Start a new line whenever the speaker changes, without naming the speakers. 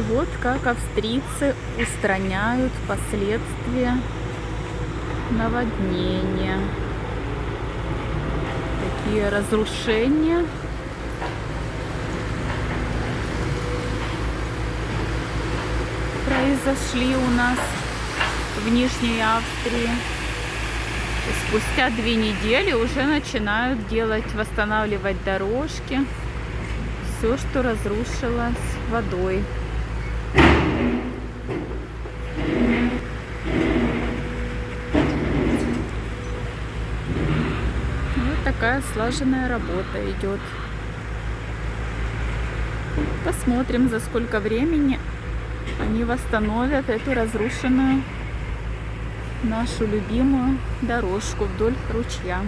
Вот как австрийцы устраняют последствия наводнения. Такие разрушения. Произошли у нас в Нижней Австрии. И спустя 2 недели уже начинают восстанавливать дорожки. Все, что разрушилось водой. Вот такая слаженная работа идет. Посмотрим, за сколько времени они восстановят эту разрушенную нашу любимую дорожку вдоль ручья.